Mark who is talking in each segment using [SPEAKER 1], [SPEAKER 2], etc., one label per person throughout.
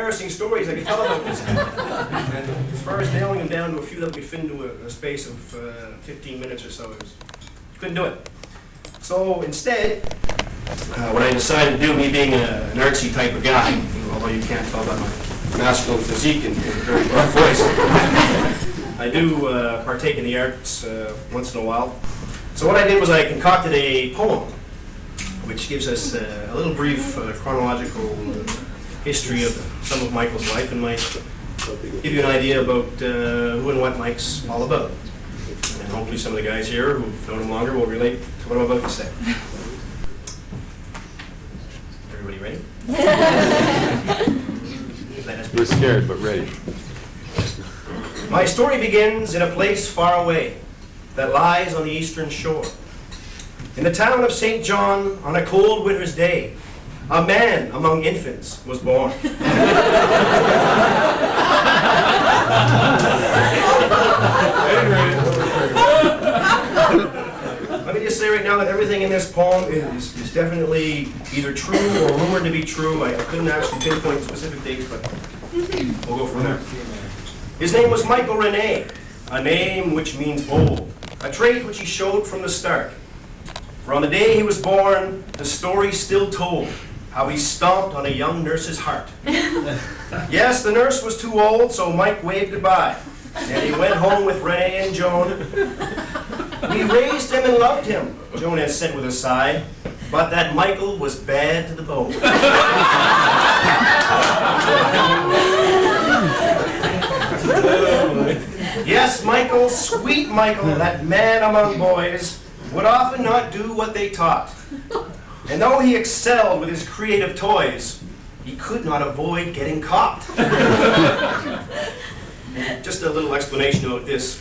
[SPEAKER 1] embarrassing stories I could tell about this guy. And as far as nailing him down to a few that we fit into a space of 15 minutes or so, couldn't do it. So instead, what I decided to do, me being an artsy type of guy, although you can't tell by my masculine physique and very rough voice, I do partake in the arts once in a while. So what I did was I concocted a poem, which gives us a little brief chronological history of some of Michael's life and might give you an idea about who and what Mike's all about. And hopefully some of the guys here who've known him longer will relate to what I'm about to say. Everybody ready?
[SPEAKER 2] We're scared, but ready.
[SPEAKER 1] My story begins in a place far away that lies on the eastern shore. In the town of St. John, on a cold winter's day, a man among infants was born. Let me just say right now that everything in this poem is definitely either true or rumored to be true. I couldn't actually pinpoint specific dates, but we'll go from there. His name was Michael Rene, a name which means bold, a trait which he showed from the start. For on the day he was born, the story still told how he stomped on a young nurse's heart. Yes, the nurse was too old, so Mike waved goodbye, and he went home with Rene and Joan. We raised him and loved him, Joan has said with a sigh, but that Michael was bad to the bone. Yes, Michael, sweet Michael, that man among boys, would often not do what they taught. And though he excelled with his creative toys, he could not avoid getting caught. Just a little explanation about this.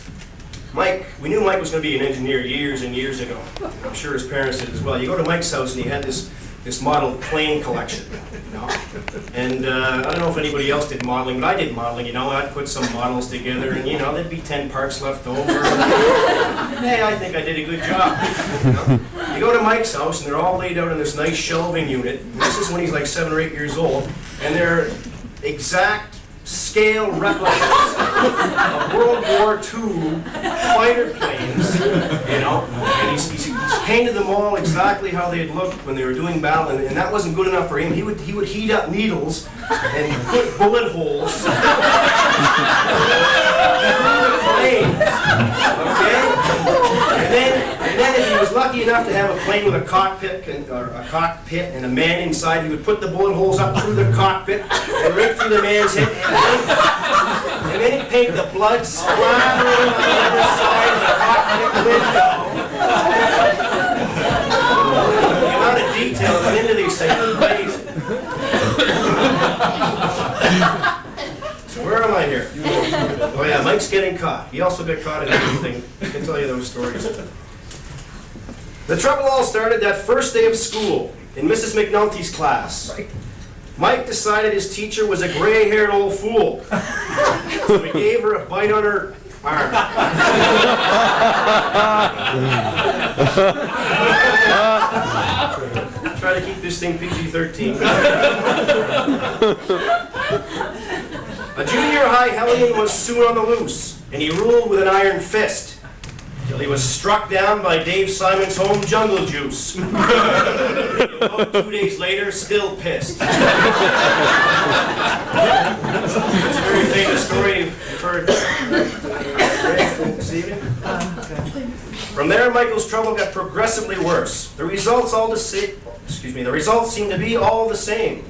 [SPEAKER 1] We knew Mike was going to be an engineer years and years ago. I'm sure his parents did as well. You go to Mike's house and he had this model plane collection, you know. And I don't know if anybody else did modeling, but I did modeling, you know. I'd put some models together and, you know, there'd be 10 parts left over. Hey, I think I did a good job. You know? You go to Mike's house and they're all laid out in this nice shelving unit. And this is when he's like 7 or 8 years old. And they're exact scale replicas of World War II fighter planes, you know, and he's painted them all exactly how they had looked when they were doing battle, and that wasn't good enough for him. He would heat up needles and put bullet holes through the planes, okay? And then if he was lucky enough to have a plane with a cockpit and a man inside, he would put the bullet holes up through the cockpit and right through the man's head. And then he'd paint the blood splattering on the other side of the cockpit window. The amount of detail that went into these things is amazing. So where am I here? Oh yeah, Mike's getting caught. He also got caught in everything. I can tell you those stories. The trouble all started that first day of school in Mrs. McNulty's class. Mike decided his teacher was a gray-haired old fool, so he gave her a bite on her arm. Try to keep this thing PG-13. A junior high hellion was soon on the loose, and he ruled with an iron fist, till he was struck down by Dave Simon's home jungle juice. 2 days later, still pissed. That's a very famous story you've heard this evening. From there, Michael's trouble got progressively worse. The results seemed to be all the same.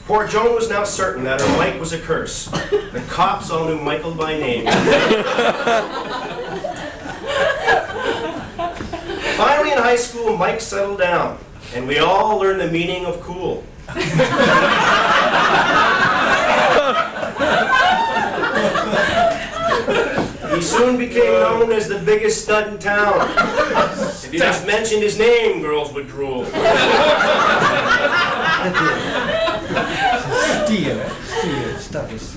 [SPEAKER 1] Poor Joan was now certain that her Mike was a curse. The cops all knew Michael by name. Finally, in high school, Mike settled down, and we all learned the meaning of cool. He soon became known as the biggest stud in town. If you just mentioned his name, girls would drool.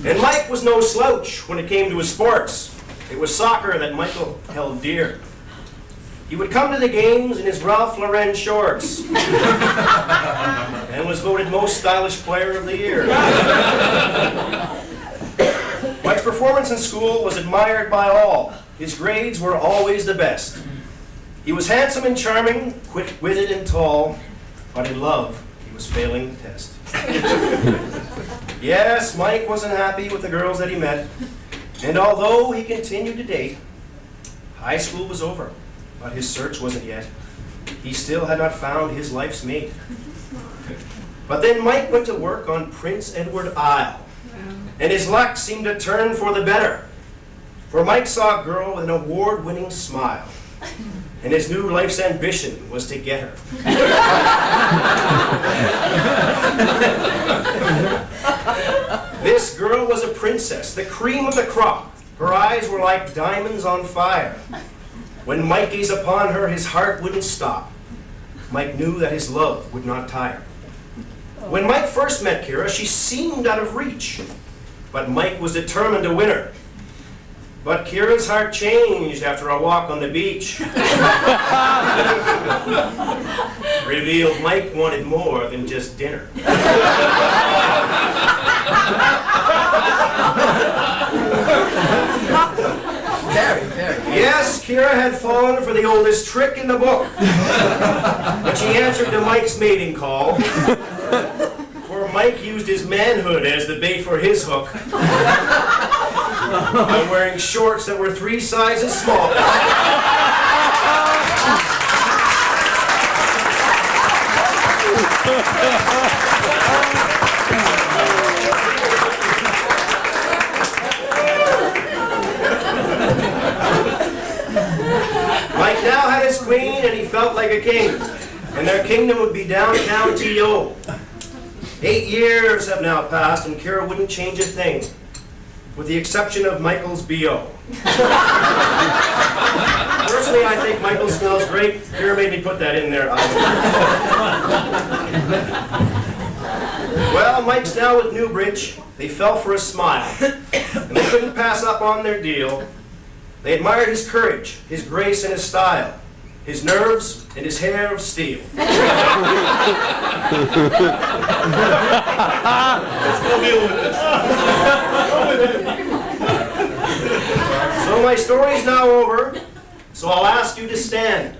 [SPEAKER 1] And Mike was no slouch when it came to his sports. It was soccer that Michael held dear. He would come to the games in his Ralph Lauren shorts and was voted most stylish player of the year. Mike's performance in school was admired by all. His grades were always the best. He was handsome and charming, quick-witted and tall, but in love, he was failing the test. Yes, Mike wasn't happy with the girls that he met, and although he continued to date, high school was over, but his search wasn't yet. He still had not found his life's mate. But then Mike went to work on Prince Edward Isle, and his luck seemed to turn for the better. For Mike saw a girl with an award-winning smile, and his new life's ambition was to get her. This girl was a princess, the cream of the crop. Her eyes were like diamonds on fire. When Mike gazed upon her, his heart wouldn't stop. Mike knew that his love would not tire. When Mike first met Kira, she seemed out of reach, but Mike was determined to win her. But Kira's heart changed after a walk on the beach. Revealed Mike wanted more than just dinner. Yes, Kira had fallen for the oldest trick in the book. But she answered to Mike's mating call. For Mike used his manhood as the bait for his hook. By wearing shorts that were 3 sizes small. Mike now had his queen and he felt like a king. And their kingdom would be downtown T.O. 8 years have now passed and Kira wouldn't change a thing, with the exception of Michael's B.O. Personally, I think Michael smells great. Kira made me put that in there. Well, Mike's now with Newbridge. They fell for a smile, and they couldn't pass up on their deal. They admired his courage, his grace, and his style, his nerves, and his hair of steel. Let's go deal with this. So my story's now over, so I'll ask you to stand.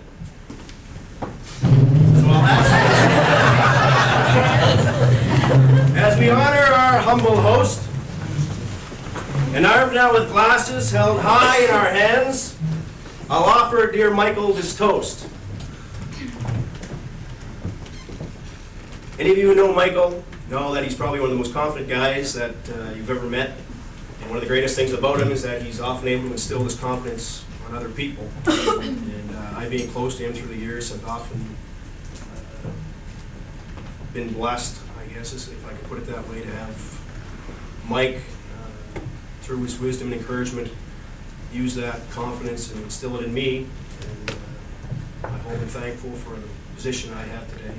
[SPEAKER 1] As we honor our humble host, and armed now with glasses held high in our hands, I'll offer dear Michael this toast. Any of you who know Michael know that he's probably one of the most confident guys that you've ever met. And one of the greatest things about him is that he's often able to instill this confidence on other people. And I, being close to him through the years, have often been blessed, I guess, if I could put it that way, to have Mike, through his wisdom and encouragement, use that confidence and instill it in me. And I hope and thankful for the position I have today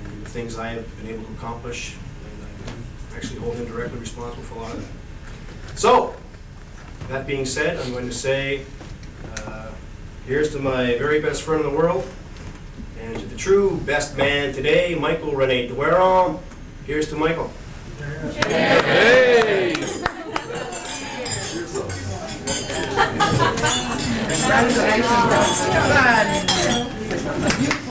[SPEAKER 1] and the things I have been able to accomplish. And I actually hold him directly responsible for a lot of that. So, that being said, I'm going to say, here's to my very best friend in the world, and to the true best man today, Michael René Doiron. Here's to Michael. Hey!
[SPEAKER 3] Congratulations. Come on.